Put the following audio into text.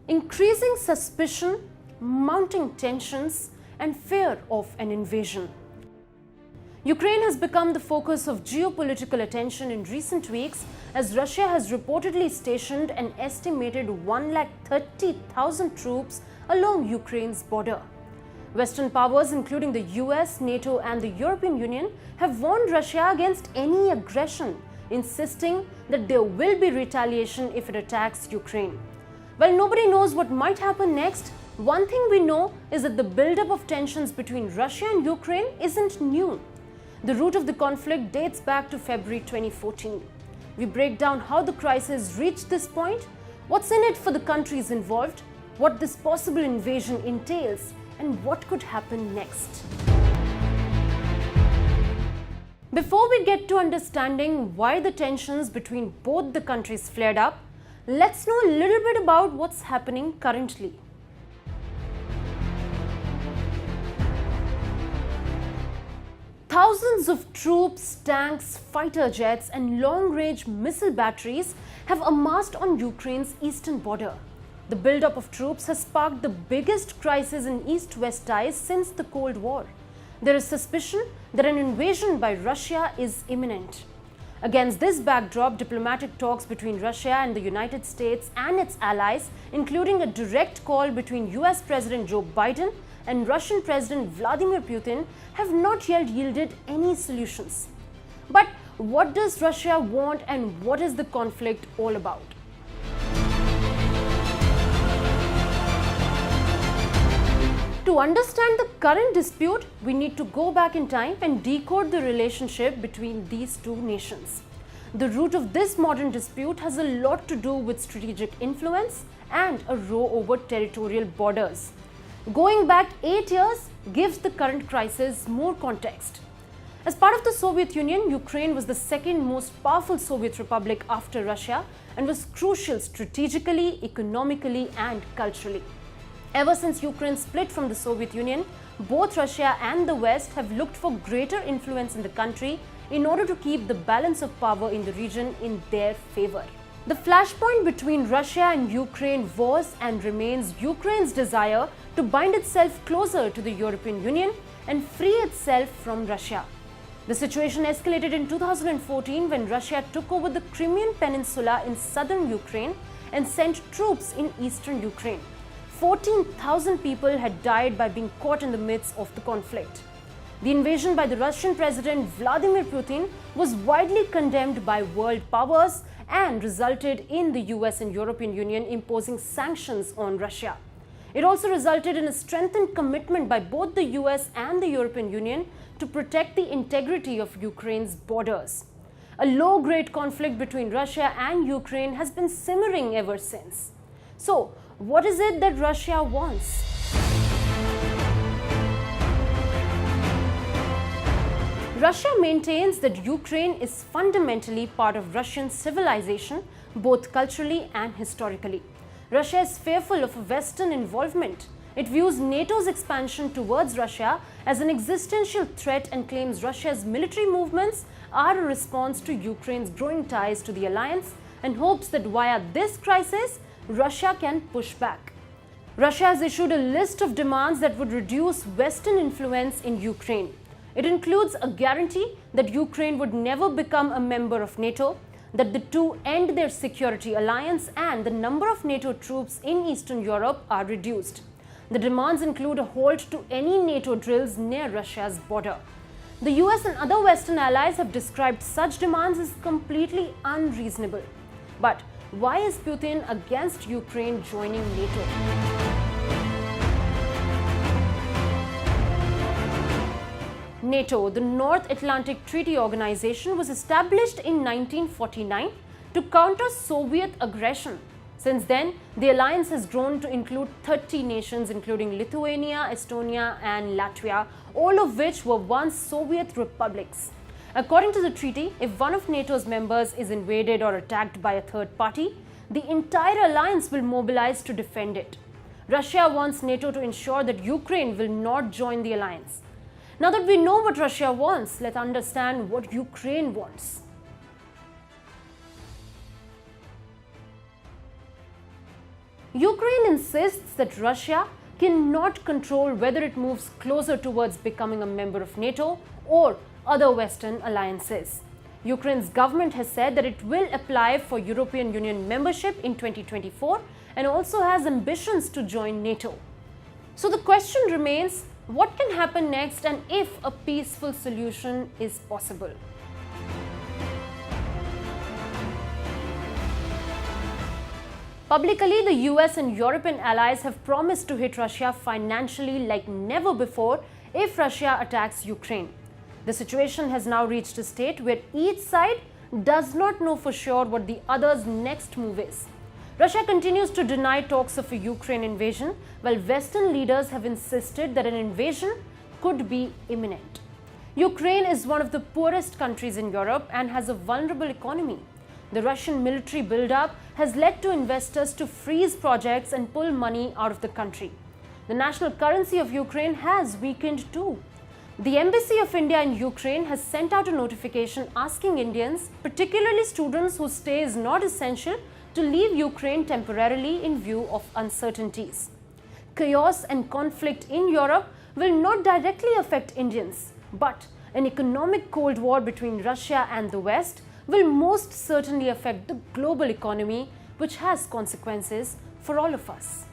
Increasing suspicion, mounting tensions, and fear of an invasion. Ukraine has become the focus of geopolitical attention in recent weeks as Russia has reportedly stationed an estimated 130,000 troops along Ukraine's border. Western powers, including the US, NATO, and the European Union, have warned Russia against any aggression, insisting that there will be retaliation if it attacks Ukraine. While nobody knows what might happen next, one thing we know is that the buildup of tensions between Russia and Ukraine isn't new. The root of the conflict dates back to February 2014. We break down how the crisis reached this point, what's in it for the countries involved, what this possible invasion entails, and what could happen next. Before we get to understanding why the tensions between both the countries flared up, let's know a little bit about what's happening currently. Thousands of troops, tanks, fighter jets, and long-range missile batteries have amassed on Ukraine's eastern border. The buildup of troops has sparked the biggest crisis in East-West ties since the Cold War. There is suspicion that an invasion by Russia is imminent. Against this backdrop, diplomatic talks between Russia and the United States and its allies, including a direct call between US President Joe Biden and Russian President Vladimir Putin, have not yet yielded any solutions. But what does Russia want and what is the conflict all about? To understand the current dispute, we need to go back in time and decode the relationship between these two nations. The root of this modern dispute has a lot to do with strategic influence and a row over territorial borders. Going back 8 years gives the current crisis more context. As part of the Soviet Union, Ukraine was the second most powerful Soviet republic after Russia and was crucial strategically, economically, and culturally. Ever since Ukraine split from the Soviet Union, both Russia and the West have looked for greater influence in the country in order to keep the balance of power in the region in their favor. The flashpoint between Russia and Ukraine was and remains Ukraine's desire to bind itself closer to the European Union and free itself from Russia. The situation escalated in 2014 when Russia took over the Crimean Peninsula in southern Ukraine and sent troops in eastern Ukraine. 14,000 people had died by being caught in the midst of the conflict. The invasion by the Russian President Vladimir Putin was widely condemned by world powers and resulted in the US and European Union imposing sanctions on Russia. It also resulted in a strengthened commitment by both the US and the European Union to protect the integrity of Ukraine's borders. A low-grade conflict between Russia and Ukraine has been simmering ever since. So, what is it that Russia wants? Russia maintains that Ukraine is fundamentally part of Russian civilization, both culturally and historically. Russia is fearful of a Western involvement. It views NATO's expansion towards Russia as an existential threat and claims Russia's military movements are a response to Ukraine's growing ties to the alliance and hopes that via this crisis, Russia can push back. Russia has issued a list of demands that would reduce Western influence in Ukraine. It includes a guarantee that Ukraine would never become a member of NATO, that the two end their security alliance, and the number of NATO troops in Eastern Europe are reduced. The demands include a halt to any NATO drills near Russia's border. The US and other Western allies have described such demands as completely unreasonable. But why is Putin against Ukraine joining NATO? NATO, the North Atlantic Treaty Organization, was established in 1949 to counter Soviet aggression. Since then, the alliance has grown to include 30 nations, including Lithuania, Estonia, and Latvia, all of which were once Soviet republics. According to the treaty, if one of NATO's members is invaded or attacked by a third party, the entire alliance will mobilize to defend it. Russia wants NATO to ensure that Ukraine will not join the alliance. Now that we know what Russia wants, let's understand what Ukraine wants. Ukraine insists that Russia cannot control whether it moves closer towards becoming a member of NATO or other Western alliances. Ukraine's government has said that it will apply for European Union membership in 2024 and also has ambitions to join NATO. So the question remains, what can happen next and if a peaceful solution is possible? Publicly, the US and European allies have promised to hit Russia financially like never before if Russia attacks Ukraine. The situation has now reached a state where each side does not know for sure what the other's next move is. Russia continues to deny talks of a Ukraine invasion, while Western leaders have insisted that an invasion could be imminent. Ukraine is one of the poorest countries in Europe and has a vulnerable economy. The Russian military buildup has led to investors to freeze projects and pull money out of the country. The national currency of Ukraine has weakened too. The Embassy of India in Ukraine has sent out a notification asking Indians, particularly students whose stay is not essential, to leave Ukraine temporarily in view of uncertainties. Chaos and conflict in Europe will not directly affect Indians, but an economic Cold War between Russia and the West will most certainly affect the global economy, which has consequences for all of us.